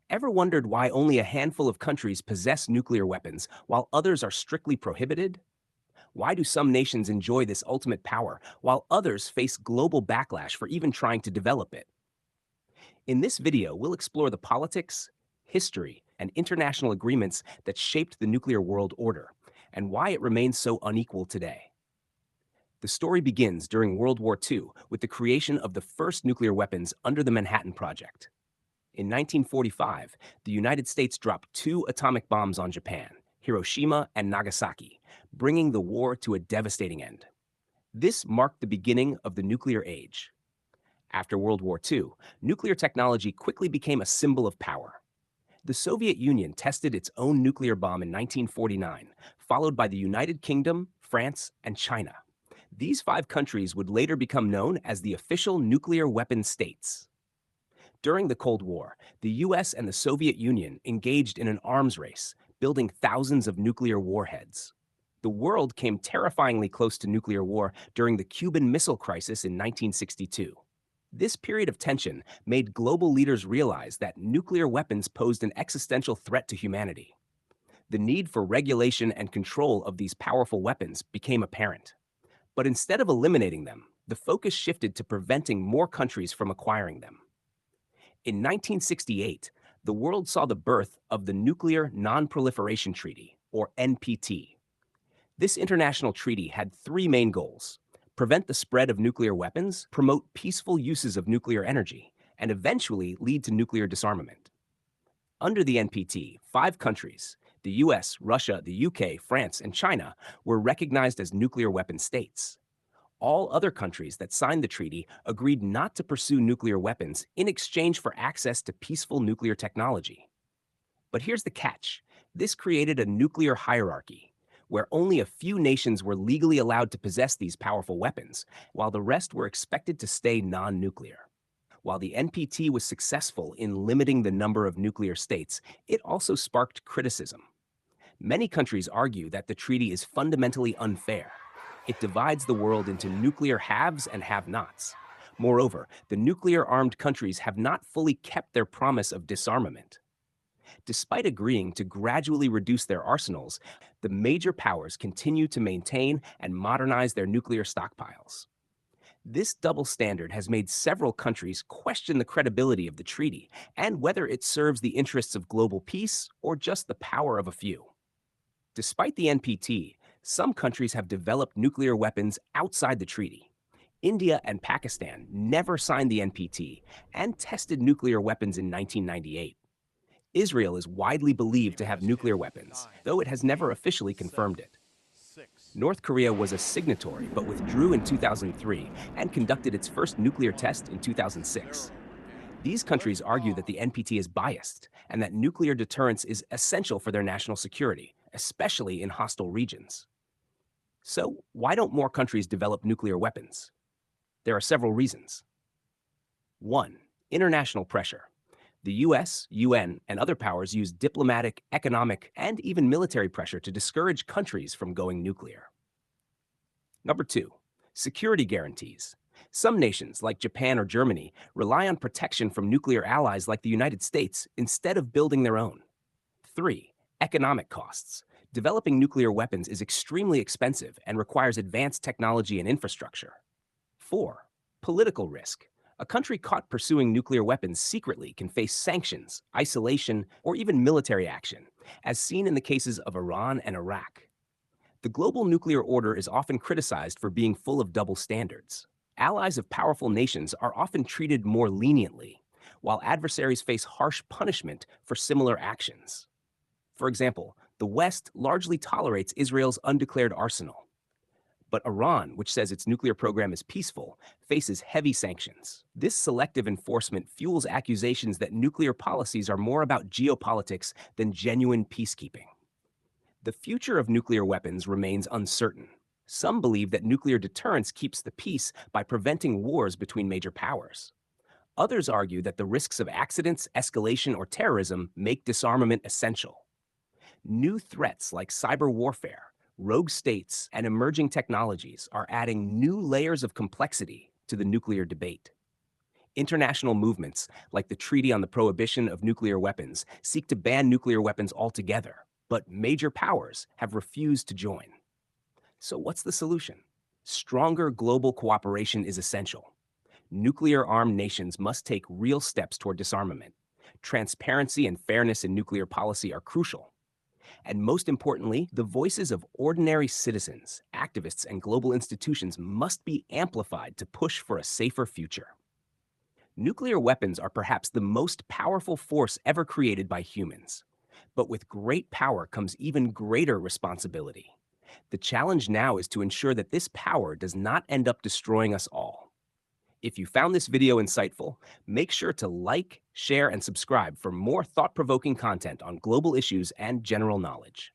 Ever wondered why only a handful of countries possess nuclear weapons while others are strictly prohibited? Why do some nations enjoy this ultimate power while others face global backlash for even trying to develop it? In this video, we'll explore the politics, history, and international agreements that shaped the nuclear world order and why it remains so unequal today. The story begins during World War II with the creation of the first nuclear weapons under the Manhattan Project. In 1945, the United States dropped two atomic bombs on Japan, Hiroshima and Nagasaki, bringing the war to a devastating end. This marked the beginning of the nuclear age. After World War II, nuclear technology quickly became a symbol of power. The Soviet Union tested its own nuclear bomb in 1949, followed by the United Kingdom, France, and China. These five countries would later become known as the official nuclear weapon states. During the Cold War, the US and the Soviet Union engaged in an arms race, building thousands of nuclear warheads. The world came terrifyingly close to nuclear war during the Cuban Missile Crisis in 1962. This period of tension made global leaders realize that nuclear weapons posed an existential threat to humanity. The need for regulation and control of these powerful weapons became apparent. But instead of eliminating them, the focus shifted to preventing more countries from acquiring them. In 1968, the world saw the birth of the Nuclear Non-Proliferation Treaty, or NPT. This international treaty had three main goals: prevent the spread of nuclear weapons, promote peaceful uses of nuclear energy, and eventually lead to nuclear disarmament. Under the NPT, five countries, the US, Russia, the UK, France, and China, were recognized as nuclear weapon states. All other countries that signed the treaty agreed not to pursue nuclear weapons in exchange for access to peaceful nuclear technology. But here's the catch: this created a nuclear hierarchy, where only a few nations were legally allowed to possess these powerful weapons, while the rest were expected to stay non nuclear. While the NPT was successful in limiting the number of nuclear states, it also sparked criticism. Many countries argue that the treaty is fundamentally unfair. It divides the world into nuclear haves and have-nots. Moreover, the nuclear-armed countries have not fully kept their promise of disarmament. Despite agreeing to gradually reduce their arsenals, the major powers continue to maintain and modernize their nuclear stockpiles. This double standard has made several countries question the credibility of the treaty and whether it serves the interests of global peace or just the power of a few. Despite the NPT, some countries have developed nuclear weapons outside the treaty. India and Pakistan never signed the NPT and tested nuclear weapons in 1998. Israel is widely believed to have nuclear weapons, though it has never officially confirmed it. North Korea was a signatory but withdrew in 2003 and conducted its first nuclear test in 2006. These countries argue that the NPT is biased and that nuclear deterrence is essential for their national security, especially in hostile regions. So, why don't more countries develop nuclear weapons? There are several reasons. 1. International pressure. The US, UN, and other powers use diplomatic, economic, and even military pressure to discourage countries from going nuclear. Number 2. Security guarantees. Some nations, like Japan or Germany, rely on protection from nuclear allies like the United States instead of building their own. 3. Economic costs. Developing nuclear weapons is extremely expensive and requires advanced technology and infrastructure. 4. Political risk. A country caught pursuing nuclear weapons secretly can face sanctions, isolation, or even military action, as seen in the cases of Iran and Iraq. The global nuclear order is often criticized for being full of double standards. Allies of powerful nations are often treated more leniently, while adversaries face harsh punishment for similar actions. For example, the West largely tolerates Israel's undeclared arsenal. But Iran, which says its nuclear program is peaceful, faces heavy sanctions. This selective enforcement fuels accusations that nuclear policies are more about geopolitics than genuine peacekeeping. The future of nuclear weapons remains uncertain. Some believe that nuclear deterrence keeps the peace by preventing wars between major powers. Others argue that the risks of accidents, escalation, or terrorism make disarmament essential. New threats like cyber warfare, rogue states, and emerging technologies are adding new layers of complexity to the nuclear debate. International movements, like the Treaty on the Prohibition of Nuclear Weapons, seek to ban nuclear weapons altogether, but major powers have refused to join. So, what's the solution? Stronger global cooperation is essential. Nuclear armed nations must take real steps toward disarmament. Transparency and fairness in nuclear policy are crucial. And most importantly, the voices of ordinary citizens, activists, and global institutions must be amplified to push for a safer future. Nuclear weapons are perhaps the most powerful force ever created by humans. But with great power comes even greater responsibility. The challenge now is to ensure that this power does not end up destroying us all. If you found this video insightful, make sure to like, share, and subscribe for more thought-provoking content on global issues and general knowledge.